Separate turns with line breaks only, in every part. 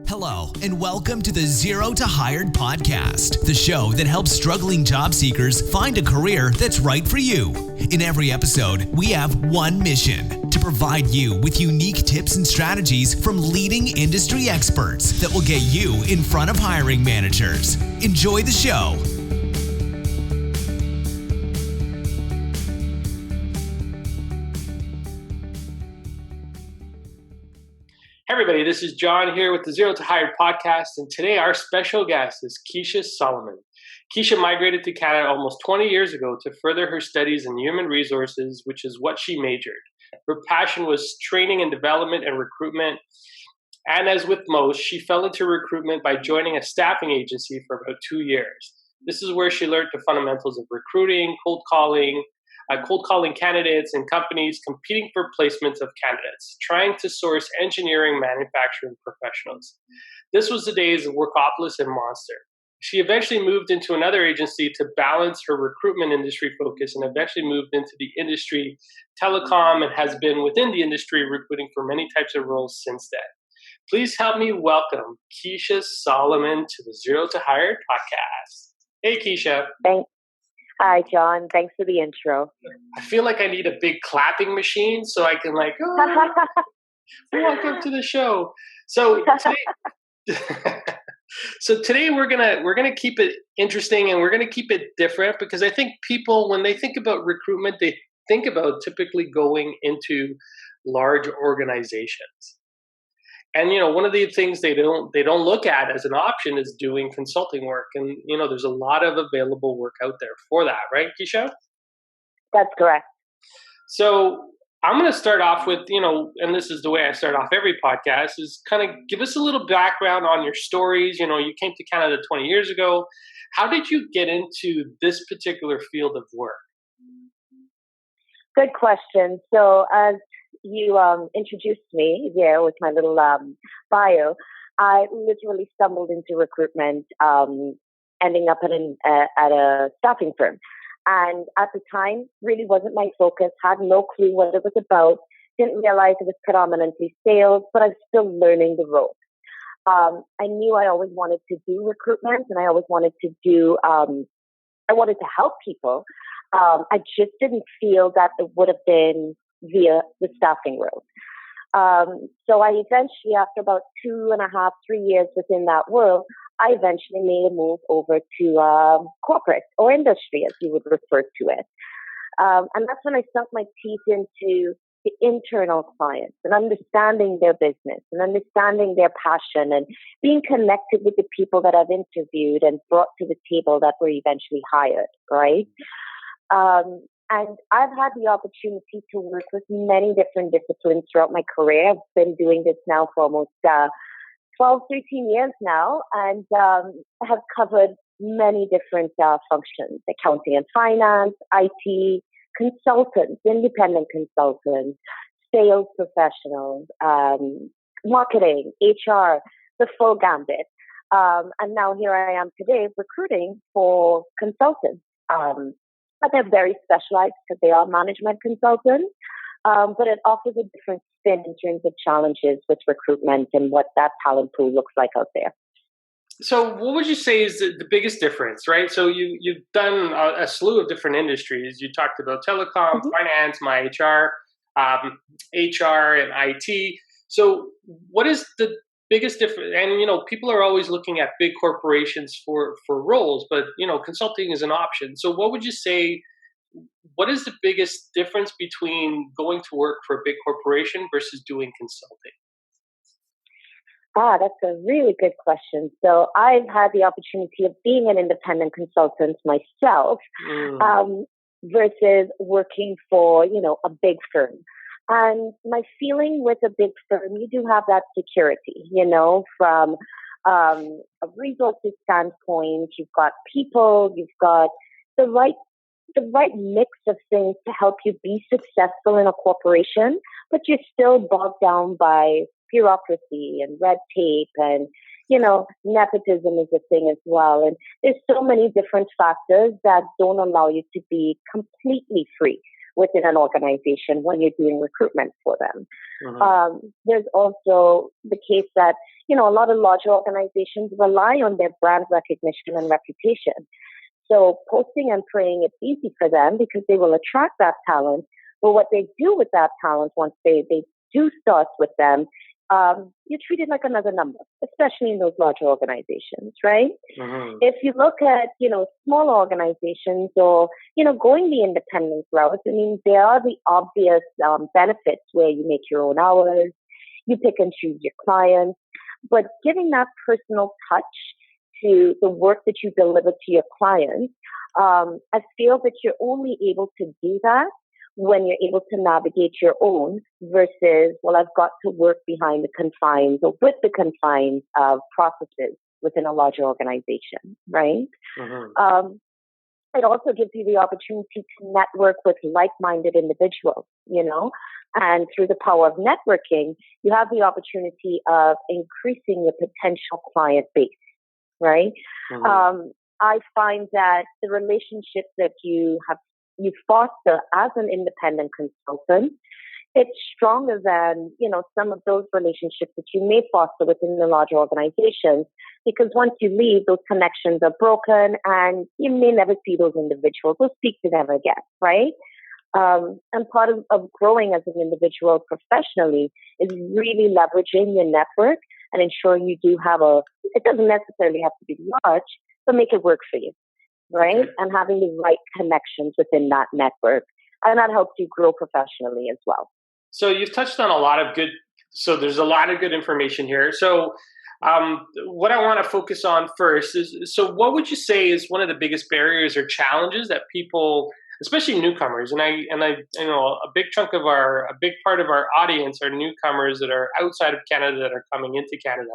Hello, and welcome to the Zero to Hired podcast, the show that helps struggling job seekers find a career that's right for you. In every episode, we have one mission: to provide you with unique tips and strategies from leading industry experts that will get you in front of hiring managers. Enjoy the show.
Hey everybody, this is John here with the Zero to Hired podcast, and today our special guest is Kisha Solomon. Kisha migrated to Canada almost 20 years ago to further her studies in human resources, which is what she majored. Her passion was training and development and recruitment, and as with most, she fell into recruitment by joining a staffing agency for about 2 years. This is where she learned the fundamentals of recruiting, cold calling candidates and companies, competing for placements of candidates, trying to source engineering, manufacturing professionals. This was the days of Workopolis and Monster. She eventually moved into another agency to balance her recruitment industry focus, and eventually moved into the industry, telecom, and has been within the industry recruiting for many types of roles since then. Please help me welcome Kisha Solomon to the Zero to Hired podcast. Hey, Kisha.
Thanks. Hi, John. Thanks for the intro.
I feel like I need a big clapping machine so I can welcome to the show. So today we're gonna keep it interesting, and we're gonna keep it different, because I think people, when they think about recruitment, they think about typically going into large organizations. And, one of the things they don't look at as an option is doing consulting work. And, there's a lot of available work out there for that, right, Kisha?
That's correct.
So I'm going to start off with, and this is the way I start off every podcast, is kind of give us a little background on your stories. You came to Canada 20 years ago. How did you get into this particular field of work?
Good question. So as you introduced me there with my little bio, I literally stumbled into recruitment, ending up at a staffing firm. And at the time, really wasn't my focus, had no clue what it was about, didn't realize it was predominantly sales, but I'm still learning the ropes. I knew I always wanted to do recruitment, and I always wanted to I wanted to help people. I just didn't feel that it would have been via the staffing route. So I eventually, after about 2.5, 3 years within that world, I eventually made a move over to corporate or industry, as you would refer to it. And that's when I sunk my teeth into the internal clients and understanding their business and understanding their passion and being connected with the people that I've interviewed and brought to the table that were eventually hired, right? And I've had the opportunity to work with many different disciplines throughout my career. I've been doing this now for almost 12, 13 years now, and have covered many different functions: accounting and finance, IT, consultants, independent consultants, sales professionals, marketing, HR, the full gambit. And now here I am today recruiting for consultants. But they're very specialized because they are management consultants. But it offers a different spin in terms of challenges with recruitment and what that talent pool looks like out there.
So what would you say is the biggest difference, right? So you've done a slew of different industries. You talked about telecom, finance, my HR, HR, and IT. So what is the biggest difference? And, people are always looking at big corporations for roles, but, consulting is an option. So what would you say, what is the biggest difference between going to work for a big corporation versus doing consulting?
That's a really good question. So I've had the opportunity of being an independent consultant myself, versus working for, a big firm. And my feeling with a big firm, you do have that security, from a resources standpoint. You've got people, you've got the right mix of things to help you be successful in a corporation, but you're still bogged down by bureaucracy and red tape, and nepotism is a thing as well. And there's so many different factors that don't allow you to be completely free within an organization when you're doing recruitment for them.
Mm-hmm.
There's also the case that, a lot of larger organizations rely on their brand recognition and reputation. So posting and praying, it's easy for them because they will attract that talent. But what they do with that talent once they do start with them, you're treated like another number, especially in those larger organizations, right?
Mm-hmm.
If you look at, smaller organizations or, going the independent route, there are the obvious benefits where you make your own hours, you pick and choose your clients, but giving that personal touch to the work that you deliver to your clients, I feel that you're only able to do that when you're able to navigate your own versus, well, I've got to work behind the confines or with the confines of processes within a larger organization, right?
Mm-hmm.
It also gives you the opportunity to network with like-minded individuals, and through the power of networking, you have the opportunity of increasing your potential client base, right?
Mm-hmm.
I find that the relationships that you foster as an independent consultant, it's stronger than, some of those relationships that you may foster within the larger organizations, because once you leave, those connections are broken and you may never see those individuals or speak to them again, right? And part of growing as an individual professionally is really leveraging your network and ensuring you do have it doesn't necessarily have to be large, but make it work for you, right?
Okay.
And having the right connections within that network. And that helps you grow professionally as well.
So you've touched on a lot of good, so there's a lot of good information here. So what I want to focus on first is, so what would you say is one of the biggest barriers or challenges that people, especially newcomers, and I a big part of our audience are newcomers that are outside of Canada that are coming into Canada.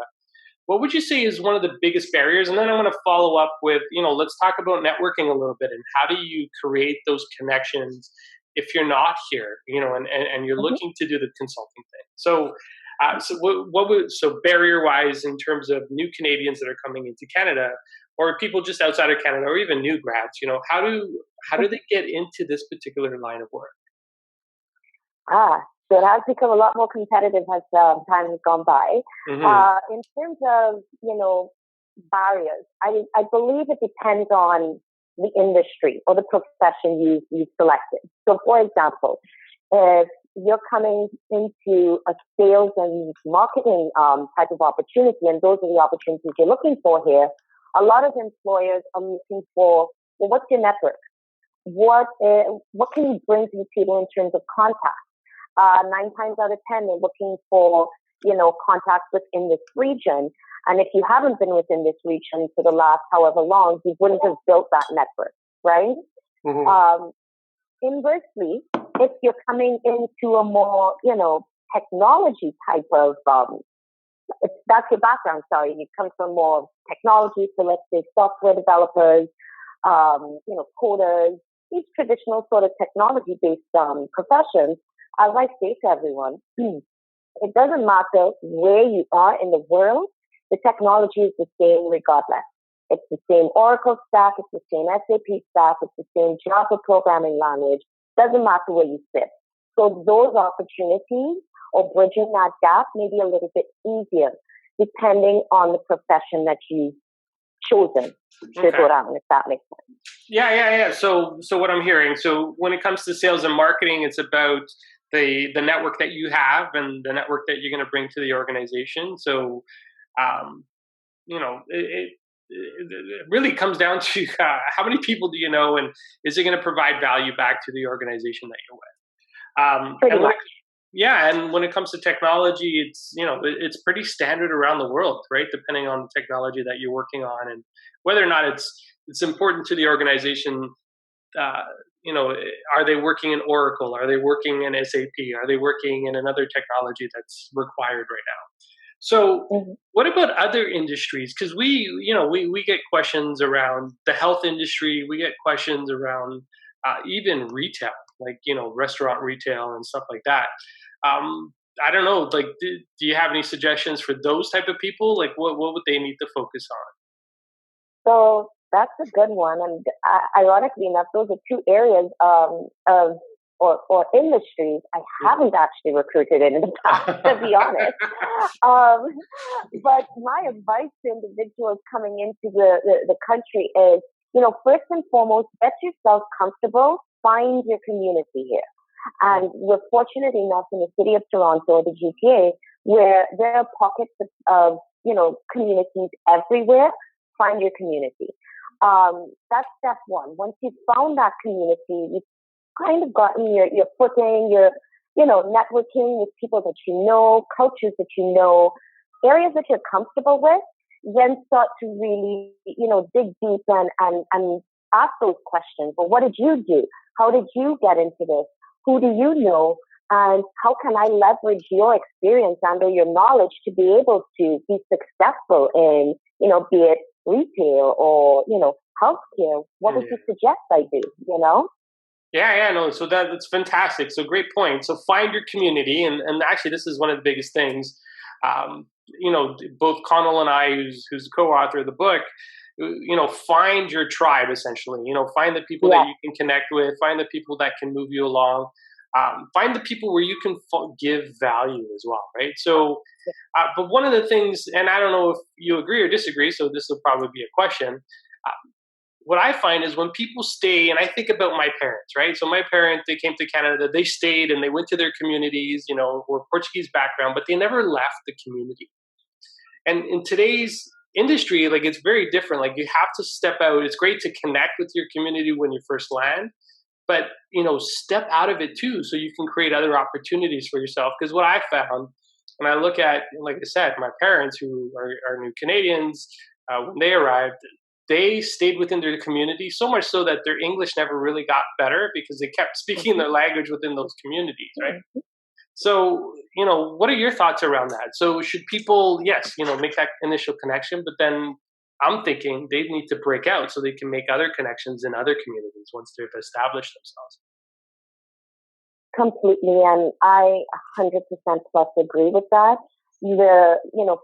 What would you say is one of the biggest barriers? And then I want to follow up with, let's talk about networking a little bit and how do you create those connections if you're not here, and you're looking to do the consulting thing. So, so barrier-wise in terms of new Canadians that are coming into Canada, or people just outside of Canada, or even new grads, how do they get into this particular line of work?
So it has become a lot more competitive as time has gone by.
Mm-hmm.
In terms of, barriers, I believe it depends on the industry or the profession you've selected. So, for example, if you're coming into a sales and marketing type of opportunity, and those are the opportunities you're looking for here, a lot of employers are looking for, well, what's your network? What can you bring to the table in terms of contact? 9 times out of 10, they're looking for, contacts within this region. And if you haven't been within this region for the last however long, you wouldn't have built that network, right?
Mm-hmm.
Inversely, if you're coming into a more, technology type of, if that's your background, you come from more technology, so let's say software developers, coders, these traditional sort of technology-based professions, as I say to everyone, it doesn't matter where you are in the world, the technology is the same regardless. It's the same Oracle stack, it's the same SAP stack, it's the same Java programming language. Doesn't matter where you sit. So those opportunities or bridging that gap may be a little bit easier depending on the profession that you've chosen to go down, if that makes sense.
Yeah. So what I'm hearing, so when it comes to sales and marketing, it's about the network that you have and the network that you're going to bring to the organization. So, it really comes down to how many people do you know, and is it going to provide value back to the organization that you're with?
Pretty much.
And when it comes to technology, it's pretty standard around the world, right? Depending on the technology that you're working on and whether or not it's important to the organization. Are they working in Oracle? Are they working in SAP? Are they working in another technology that's required right now? So what about other industries? Because we get questions around the health industry. We get questions around even retail, like, restaurant retail and stuff like that. I don't know, like, do you have any suggestions for those type of people? Like, what would they need to focus on?
So that's a good one. And ironically enough, those are two areas of or industries I haven't actually recruited in the past, to be honest. Um, but my advice to individuals coming into the country is, first and foremost, get yourself comfortable, find your community here. And we're fortunate enough in the city of Toronto, the GTA, where there are pockets of communities everywhere. Find your community. That's step one. Once you've found that community, you've kind of gotten your footing, your, networking with people that you know, cultures that you know, areas that you're comfortable with, then start to really, dig deep and ask those questions. Well, what did you do? How did you get into this? Who do you know? And how can I leverage your experience and or your knowledge to be able to be successful in, be it retail or, healthcare? What would you suggest I do,
Yeah, no. So that's fantastic. So great point. So find your community. And actually, this is one of the biggest things. Both Connell and I, who's the co-author of the book, find your tribe, essentially. Find the people that you can connect with, find the people that can move you along. Find the people where you can give value as well, right? So, but one of the things, and I don't know if you agree or disagree, so this will probably be a question. What I find is when people stay, and I think about my parents, right? So my parents, they came to Canada, they stayed and they went to their communities, were Portuguese background, but they never left the community. And in today's industry, like it's very different. Like you have to step out. It's great to connect with your community when you first land, but step out of it too, so you can create other opportunities for yourself. Because what I found, when I look at, like I said, my parents who are new Canadians, when they arrived, they stayed within their community so much so that their English never really got better because they kept speaking their language within those communities, right? So, what are your thoughts around that? So should people, yes, make that initial connection, but then I'm thinking they need to break out so they can make other connections in other communities once they've established themselves.
Completely, and I 100% plus agree with that.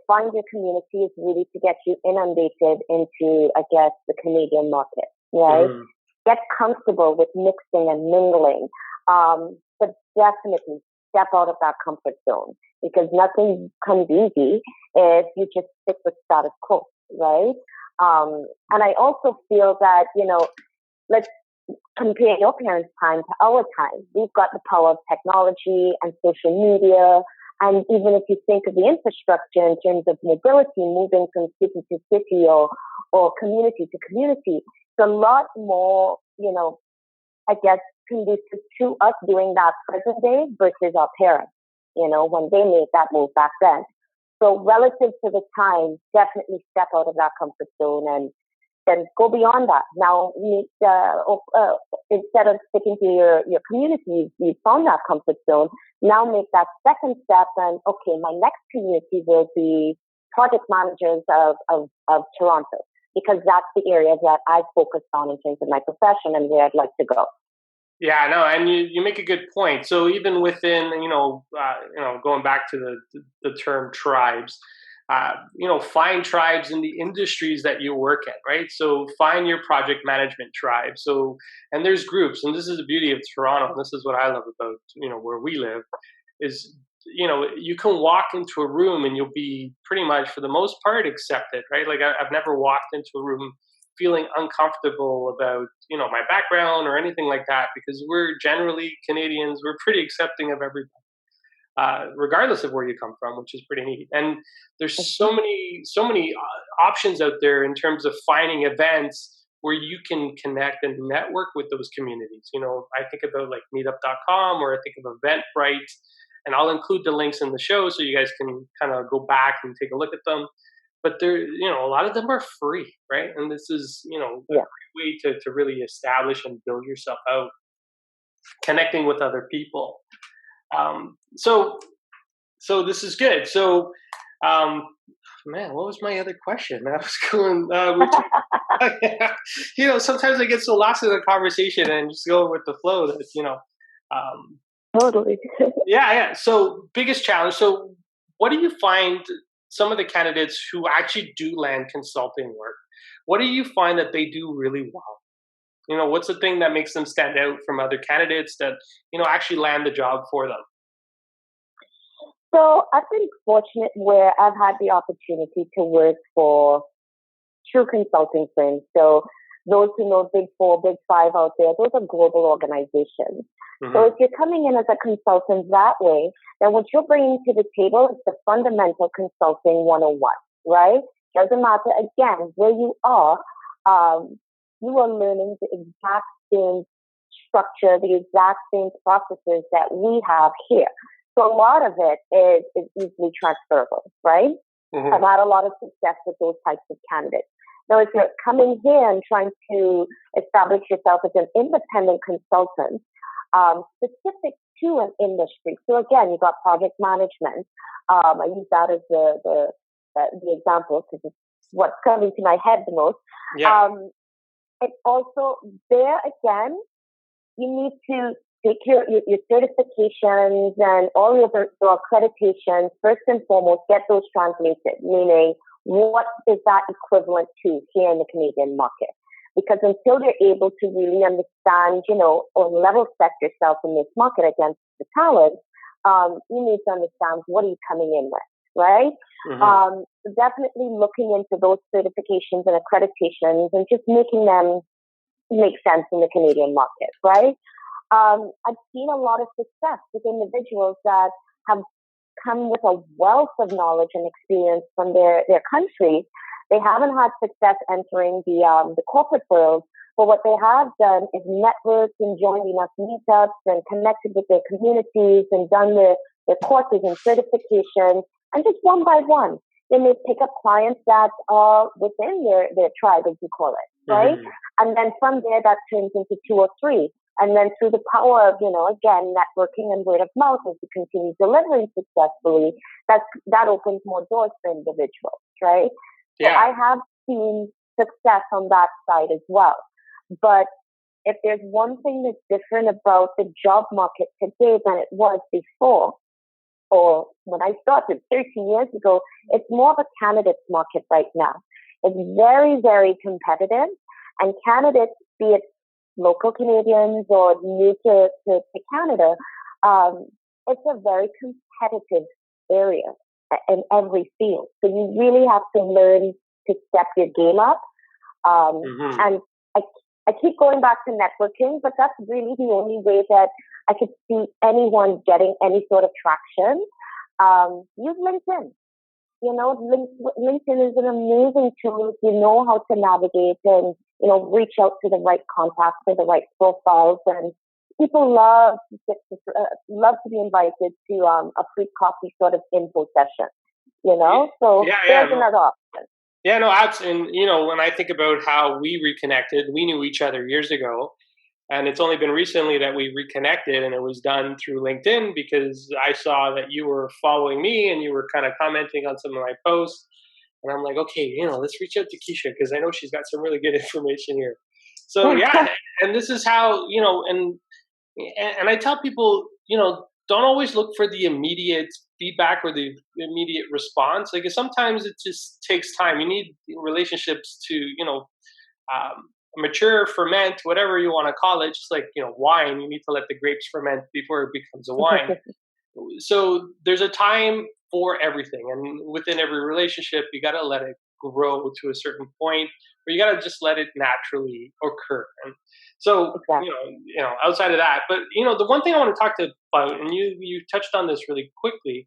Find your community is really to get you inundated into, I guess, the Canadian market, right? Mm. Get comfortable with mixing and mingling, but definitely step out of that comfort zone because nothing comes easy if you just stick with status quo, right? And I also feel that, let's compare your parents' time to our time. We've got the power of technology and social media. And even if you think of the infrastructure in terms of mobility, moving from city to city or community to community, it's a lot more, I guess, conducive to us doing that present day versus our parents, when they made that move back then. So relative to the time, definitely step out of that comfort zone and then go beyond that. Now, instead of sticking to your community, you found that comfort zone. Now make that second step and, okay, my next community will be project managers of Toronto, because that's the area that I focused on in terms of my profession and where I'd like to go.
Yeah, no, and you make a good point. So even within, going back to the term tribes, find tribes in the industries that you work in, right? So find your project management tribe. So, and there's groups, and this is the beauty of Toronto. And this is what I love about, where we live is, you can walk into a room and you'll be pretty much for the most part accepted, right? Like I've never walked into a room feeling uncomfortable about, my background or anything like that, because we're generally Canadians, we're pretty accepting of everybody. Regardless of where you come from, which is pretty neat. And there's so many options out there in terms of finding events where you can connect and network with those communities. I think about like meetup.com or I think of Eventbrite, and I'll include the links in the show so you guys can kind of go back and take a look at them. But there, a lot of them are free, right? And this is, a great way to really establish and build yourself out, connecting with other people. So this is good. So, man, what was my other question? I was going, sometimes I get so lost in the conversation and just go with the flow that,
totally.
Yeah. So biggest challenge. So what do you find some of the candidates who actually do land consulting work? What do you find that they do really well? What's the thing that makes them stand out from other candidates that, actually land the job for them?
So I've been fortunate where I've had the opportunity to work for true consulting firms. So those who know Big Four, Big Five out there, those are global organizations.
Mm-hmm.
So if you're coming in as a consultant that way, then what you're bringing to the table is the fundamental consulting 101, right? Doesn't matter, again, where you are learning the exact same structure, the exact same processes that we have here. So a lot of it is easily transferable, right?
Mm-hmm.
I've had a lot of success with those types of candidates. Now, if you're coming here and trying to establish yourself as an independent consultant, specific to an industry. So again, you've got project management. I use that as the example because it's what's coming to my head the most.
Yeah.
It's also there again, you need to take your certifications and all your accreditations. First and foremost, get those translated, meaning what is that equivalent to here in the Canadian market? Because until you're able to really understand, or level set yourself in this market against the talent, you need to understand what are you coming in with, right?
Mm-hmm.
So definitely looking into those certifications and accreditations and just making them make sense in the Canadian market, right? I've seen a lot of success with individuals that have come with a wealth of knowledge and experience from their countries. They haven't had success entering the corporate world, but what they have done is networked and joined enough meetups and connected with their communities and done their courses and certifications, and just one by one, they may pick up clients that are within their tribe, as you call it, right?
Mm-hmm.
And then from there, that turns into 2 or 3. And then through the power of, again, networking and word of mouth, as you continue delivering successfully, that opens more doors for individuals, right? So
Yeah.
I have seen success on that side as well. But if there's one thing that's different about the job market today than it was before, or when I started 13 years ago, it's more of a candidates market right now. It's very, very competitive, and candidates, be it local Canadians or new to Canada, it's a very competitive area in every field. So you really have to learn to step your game up.
Mm-hmm.
And I keep going back to networking, but that's really the only way that I could see anyone getting any sort of traction. Use LinkedIn. LinkedIn is an amazing tool if you know how to navigate and, reach out to the right contacts or the right profiles. And people love to be invited to a free coffee sort of info session, So there's another option.
Yeah, no, absolutely. And, when I think about how we reconnected, we knew each other years ago. And it's only been recently that we reconnected, and it was done through LinkedIn because I saw that you were following me and you were kind of commenting on some of my posts. And I'm like, okay, let's reach out to Kisha because I know she's got some really good information here. So yeah, and this is how, and I tell people, don't always look for the immediate feedback or the immediate response. Like sometimes it just takes time. You need relationships to, mature, ferment, whatever you want to call it. Just like, wine, you need to let the grapes ferment before it becomes a wine. So there's a time for everything. And within every relationship, you got to let it grow to a certain point, or you got to just let it naturally occur. And so,
exactly.
Outside of that, but, the one thing I want to talk about, and you touched on this really quickly,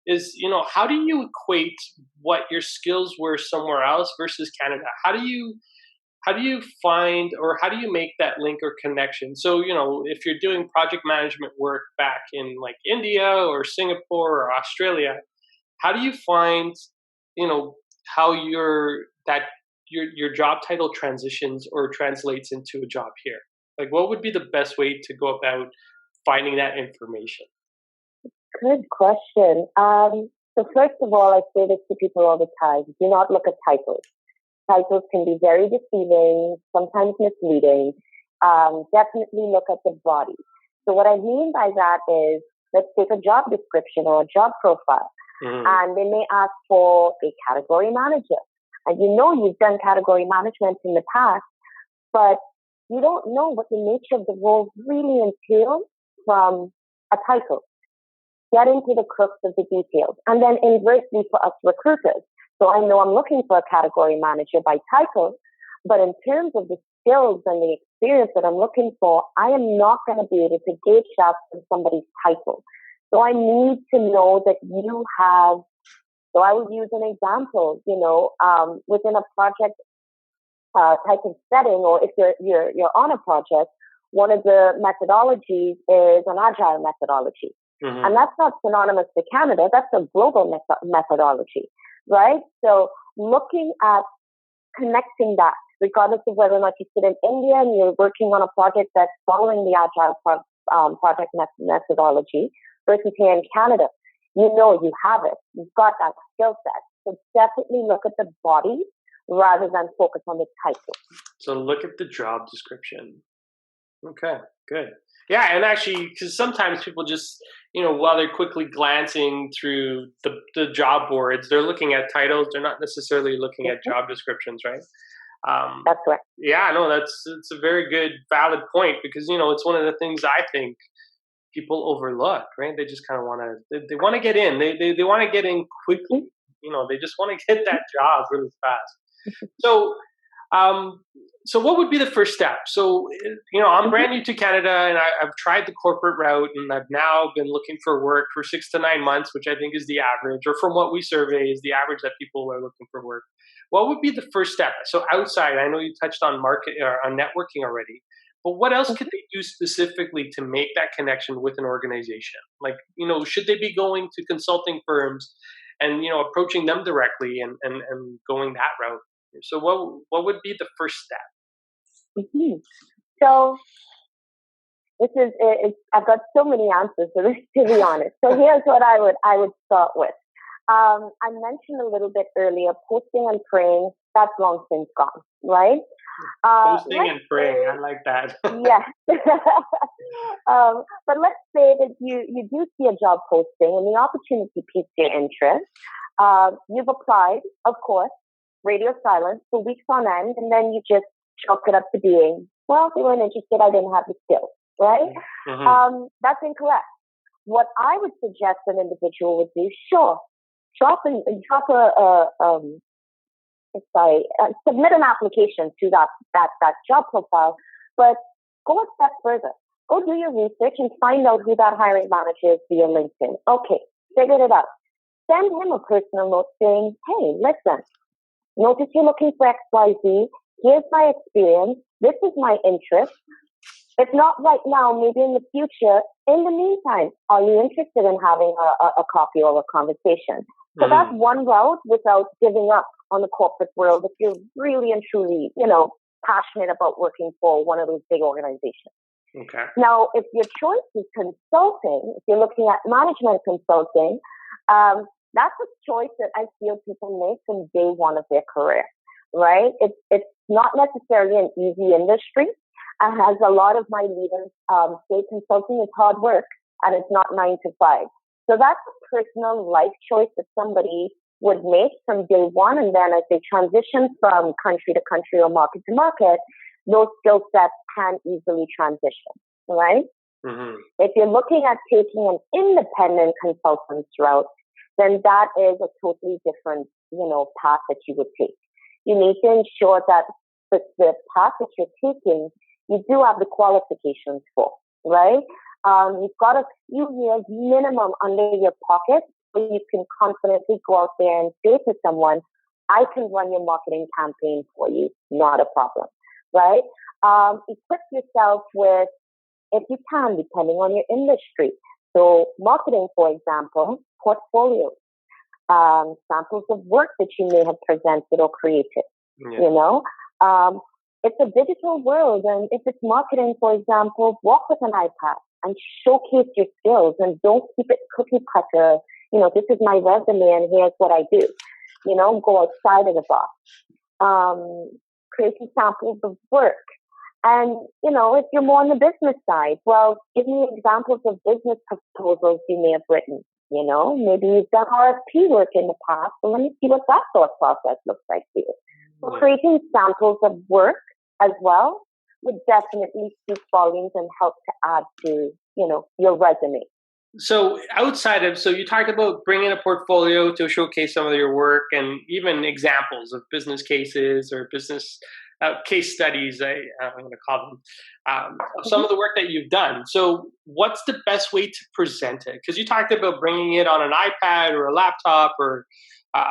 is, how do you equate what your skills were somewhere else versus Canada? How do you find, or how do you make that link or connection? So, if you're doing project management work back in like India or Singapore or Australia, how do you find, how your job title transitions or translates into a job here? Like, what would be the best way to go about finding that information?
Good question. So first of all, I say this to people all the time: do not look at titles. Titles can be very deceiving, sometimes misleading. Definitely look at the body. So what I mean by that is, let's take a job description or a job profile, and they may ask for a category manager. And you've done category management in the past, but you don't know what the nature of the role really entails from a title. Get into the crux of the details. And then inversely for us recruiters. So I know I'm looking for a category manager by title, but in terms of the skills and the experience that I'm looking for, I am not going to be able to gauge that from somebody's title. So I need to know that you have, so I would use an example, within a project type of setting, or if you're on a project, one of the methodologies is an agile methodology. Mm-hmm. And that's not synonymous to Canada. That's a global methodology, right? So looking at connecting that, regardless of whether or not you sit in India and you're working on a project that's following the agile project methodology versus here in Canada, you have it. You've got that skill set. So definitely look at the body rather than focus on the title.
So look at the job description. Okay, good. Yeah, and actually, because sometimes people just, while they're quickly glancing through the job boards, they're looking at titles. They're not necessarily looking at job descriptions, right?
That's right.
Yeah, no, it's a very good, valid point because, it's one of the things I think people overlook, right? They just kind of want to, they want to get in. They want to get in quickly. They just want to get that job really fast. So what would be the first step? So, I'm brand new to Canada and I've tried the corporate route and I've now been looking for work for 6 to 9 months, which I think is the average, or from what we survey is the average that people are looking for work. What would be the first step? So outside, I know you touched on on networking already, but what else could they do specifically to make that connection with an organization? Like, should they be going to consulting firms and, approaching them directly and going that route? So what would be the first step?
Mm-hmm. So this is I've got so many answers to this, to be honest. So here's what I would start with. I mentioned a little bit earlier, posting and praying. That's long since gone, right?
Posting and praying, I like that.
Yes. But let's say that you do see a job posting and the opportunity piques your interest. You've applied, of course. Radio silence for weeks on end, and then you just chalk it up to being, well, they weren't interested, I didn't have the skills, right? Mm-hmm. That's incorrect. What I would suggest an individual would do, submit an application to that job profile, but go a step further. Go do your research and find out who that hiring manager is via LinkedIn. Okay, figured it out. Send him a personal note saying, hey, listen, notice you're looking for XYZ. Here's my experience. This is my interest. If not right now, maybe in the future. In the meantime, are you interested in having a coffee or a conversation? So that's one route without giving up on the corporate world if you're really and truly, passionate about working for one of those big organizations.
Okay.
Now, if your choice is consulting, if you're looking at management consulting, that's a choice that I feel people make from day one of their career, right? It's not necessarily an easy industry. As a lot of my leaders say, consulting is hard work and it's not 9 to 5. So that's a personal life choice that somebody would make from day one. And then as they transition from country to country or market to market, those skill sets can easily transition, right? Mm-hmm. If you're looking at taking an independent consultant's route, then that is a totally different, path that you would take. You need to ensure that the path that you're taking, you do have the qualifications for, right? You've got a few years minimum under your pocket where you can confidently go out there and say to someone, I can run your marketing campaign for you, not a problem, right? Equip yourself with, if you can, depending on your industry. So marketing, for example, portfolios, samples of work that you may have presented or created, it's a digital world. And if it's marketing, for example, walk with an iPad and showcase your skills and don't keep it cookie cutter. This is my resume and here's what I do. Go outside of the box. Creating samples of work. And, if you're more on the business side, well, give me examples of business proposals you may have written. Maybe you've done RFP work in the past, so let me see what that thought process looks like for you. So creating samples of work as well would definitely speak volumes and help to add to, your resume.
So so you talked about bringing a portfolio to showcase some of your work and even examples of business cases or business case studies, I'm going to call them, of some
Mhm.
of the work that you've done. So what's the best way to present it? Because you talked about bringing it on an iPad or a laptop or a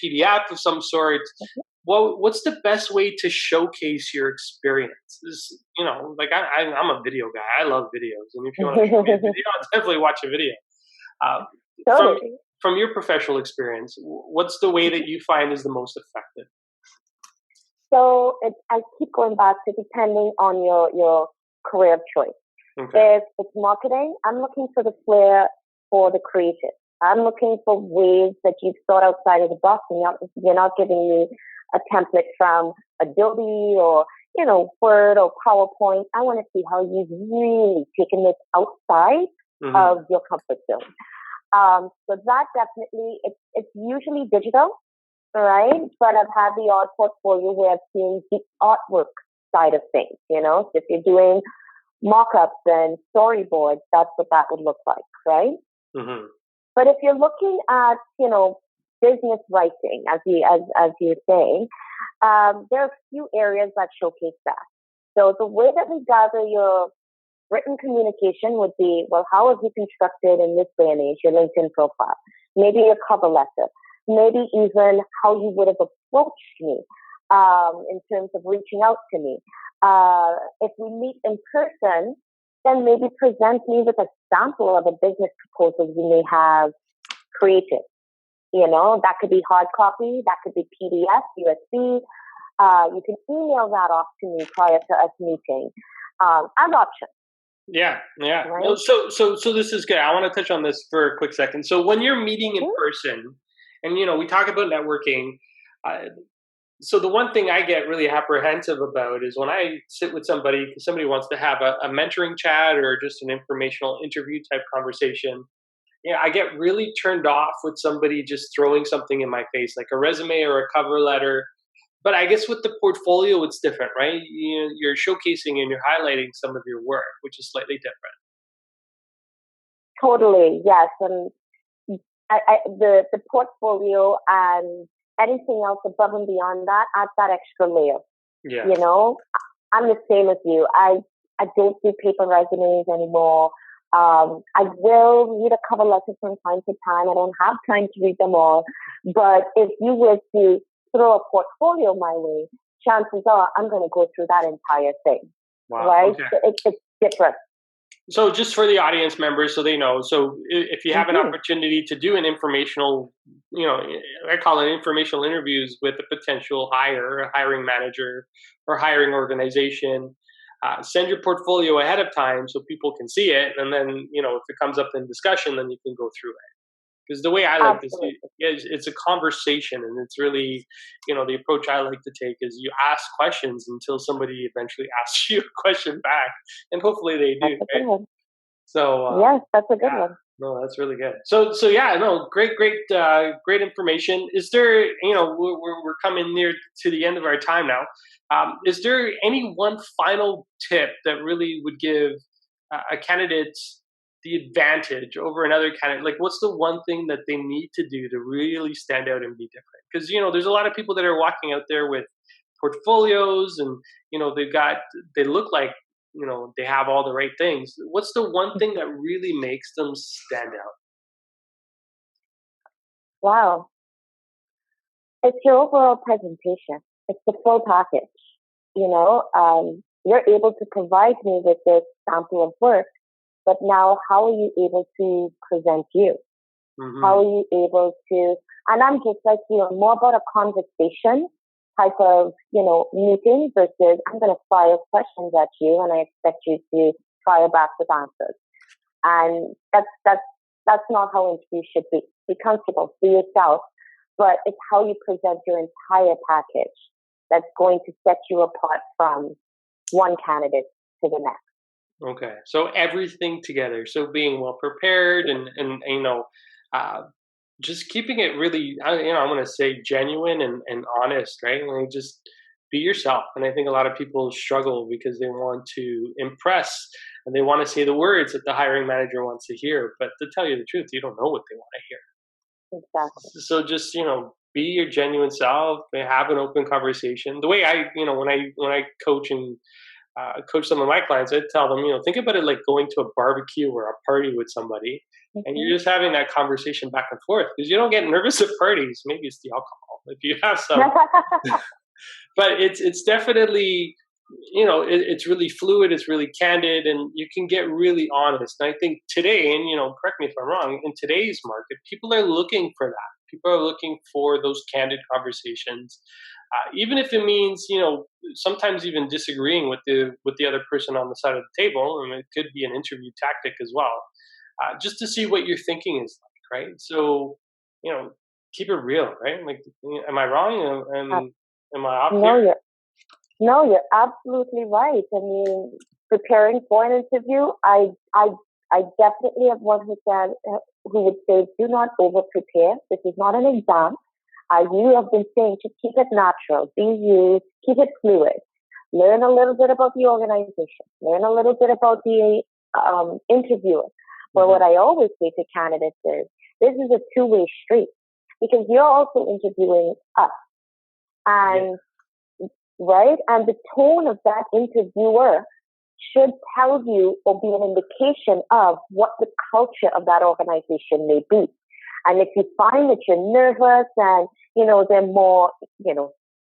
PDF of some sort. What's the best way to showcase your experience? Like I'm a video guy. I love videos, and if you want to show me a video, I'll definitely watch a video. Uh, from
Totally.
from your professional experience, what's the way that you find is the most effective?
So I keep going back to depending on your career of choice.
Okay.
If it's marketing, I'm looking for the flair for the creative. I'm looking for ways that you've thought outside of the box and you're not giving me a template from Adobe or, Word or PowerPoint. I want to see how you've really taken this outside
Hmm.
of your comfort zone. So that definitely, it's usually digital, right? But I've had the odd portfolio where I've seen the artwork side of things, So if you're doing mock-ups and storyboards, that's what that would look like, right?
Hmm.
But if you're looking at, business writing, as you're saying, there are a few areas that showcase that. So the way that we gather your written communication would be, well, how have you constructed in this day and age your LinkedIn profile? Maybe your cover letter, maybe even how you would have approached me in terms of reaching out to me. If we meet in person, then maybe present me with a sample of a business proposal you may have created. That could be hard copy, that could be PDF, USB. You can email that off to me prior to us meeting as options,
Yeah, yeah. No,
right?
so this is good. I want to touch on this for a quick second. So when you're meeting in
Mhm.
person, and we talk about networking. Uh, so the one thing I get really apprehensive about is when I sit with somebody, somebody wants to have a mentoring chat or just an informational interview type conversation. Yeah, I get really turned off with somebody just throwing something in my face, like a resume or a cover letter. But I guess with the portfolio, it's different, right? You're showcasing and you're highlighting some of your work, which is slightly different.
Totally, yes. And the portfolio and anything else above and beyond that adds that extra layer.
Yeah.
You know, I'm the same as you. I don't do paper resumes anymore. I will read a cover letter from time to time. I don't have time to read them all. But if you were to throw a portfolio my way, chances are I'm going to go through that entire thing,
Wow.
right?
Okay.
So it's different.
So just for the audience members, so they know. So if you have an
Hmm.
opportunity to do an informational, I call it informational interviews with a potential hire, a hiring manager, or hiring organization. Send your portfolio ahead of time so people can see it, and then if it comes up in discussion, then you can go through it. Because the way I like this,
Absolutely.
it's a conversation, and it's really, the approach I like to take is you ask questions until somebody eventually asks you a question back, and hopefully they
That's
do,
a good
right?
one.
So
Yes, that's a good
yeah,
one.
no, that's really good. So yeah, no, great information. Is there, we're coming near to the end of our time now. Is there any one final tip that really would give a candidate the advantage over another candidate? Like, what's the one thing that they need to do to really stand out and be different? Because there's a lot of people that are walking out there with portfolios, and they look like they have all the right things. What's the one thing that really makes them stand out?
Wow. It's your overall presentation. It's the full package. You're able to provide me with this sample of work, but now how are you able to present you? How are
Hmm.
you able to, and I'm just like, more about a conversation type of, meeting versus I'm going to fire questions at you and I expect you to fire back with answers. And that's not how interviews should be. Be comfortable, be yourself, but it's how you present your entire package that's going to set you apart from one candidate to the next.
Okay, so everything together. So being well prepared and uh, just keeping it really, I'm going to say genuine and honest, right? Like just be yourself. And I think a lot of people struggle because they want to impress and they want to say the words that the hiring manager wants to hear. But to tell you the truth, you don't know what they want to hear.
Exactly.
So just, be your genuine self, have an open conversation. The way I, when I coach and coach some of my clients, I tell them, think about it like going to a barbecue or a party with somebody, and you're just having that conversation back and forth because you don't get nervous at parties. Maybe it's the alcohol if you have some, but it's definitely, it's really fluid, it's really candid, and you can get really honest. And I think today, and correct me if I'm wrong, in today's market, people are looking for that. People are looking for those candid conversations, even if it means sometimes even disagreeing with the other person on the side of the table, and it could be an interview tactic as well, just to see what your thinking is like, right? So keep it real, right? Like, am I wrong? Am I off here?
No, you're absolutely right. I mean, preparing for an interview, I definitely have one who would say, do not over prepare. This is not an exam. You have been saying to keep it natural, be you, keep it fluid. Learn a little bit about the organization. Learn a little bit about the interviewer. But what I always say to candidates is, this is a two-way street because you're also interviewing us. And right? And the tone of that interviewer should tell you or be an indication of what the culture of that organization may be. And if you find that you're nervous and, they're more,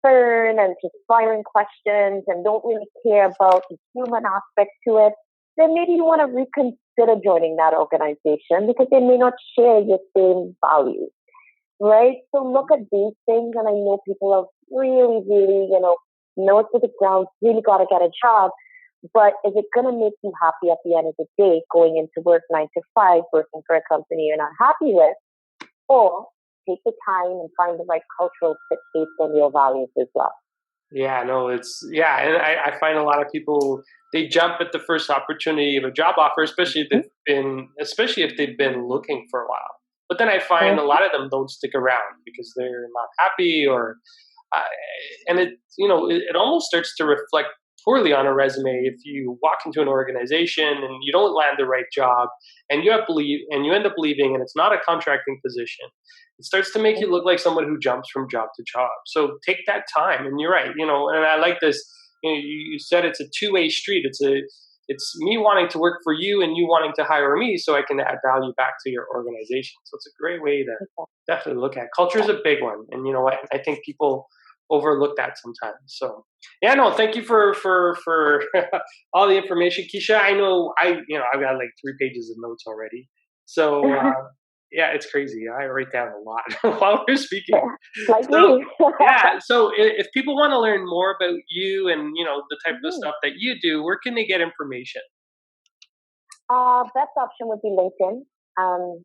stern and just firing questions and don't really care about the human aspect to it, then maybe you want to reconsider joining that organization because they may not share your same values, right? So look at these things, and I know people are really, really, nose to the ground, really got to get a job. But is it going to make you happy at the end of the day, going into work 9 to 5, working for a company you're not happy with? Or take the time and find the right cultural fit based on your values as well.
Yeah, no, and I find a lot of people, they jump at the first opportunity of a job offer, especially if they've been looking for a while. But then I find a lot of them don't stick around because they're not happy, or and it almost starts to reflect poorly on a resume if you walk into an organization and you don't land the right job and you end up leaving and it's not a contracting position. It starts to make you look like someone who jumps from job to job. So take that time. And you're right, and I like this. You said it's a two-way street. It's me wanting to work for you and you wanting to hire me so I can add value back to your organization. So it's a great way to definitely look at. Culture is a big one, and I think people overlook that sometimes. So thank you for all the information, Kisha. I know I've got like 3 pages of notes already. So it's crazy. I write down a lot while we're speaking. So if people want to learn more about you and the type of stuff that you do, where can they get information?
Best option would be LinkedIn. On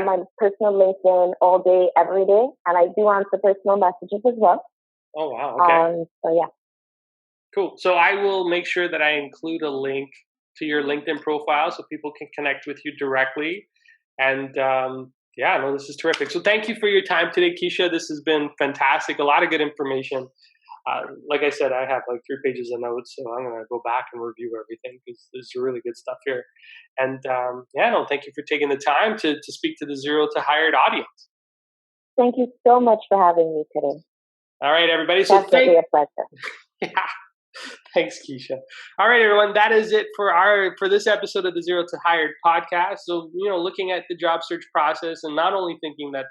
my personal LinkedIn all day, every day, and I do answer personal messages as well.
Oh, wow. Okay.
So yeah.
Cool. So I will make sure that I include a link to your LinkedIn profile so people can connect with you directly. And this is terrific. So thank you for your time today, Kisha. This has been fantastic. A lot of good information. Like I said, I have like 3 pages of notes, so I'm going to go back and review everything because there's really good stuff here. And thank you for taking the time to speak to the Zero to Hired audience.
Thank you so much for having me today.
All right, everybody.
So definitely a pleasure.
Thanks, Kisha. All right, everyone. That is it for this episode of the Zero to Hired podcast. So, looking at the job search process and not only thinking that,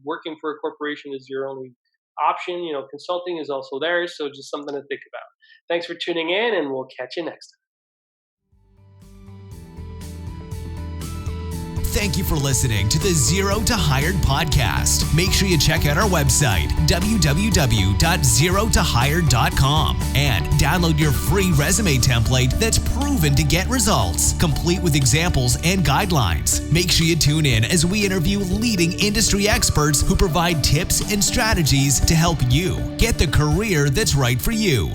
working for a corporation is your only option, consulting is also there. So just something to think about. Thanks for tuning in, and we'll catch you next time.
Thank you for listening to the Zero to Hired podcast. Make sure you check out our website, www.zerotohired.com, and download your free resume template that's proven to get results, complete with examples and guidelines. Make sure you tune in as we interview leading industry experts who provide tips and strategies to help you get the career that's right for you.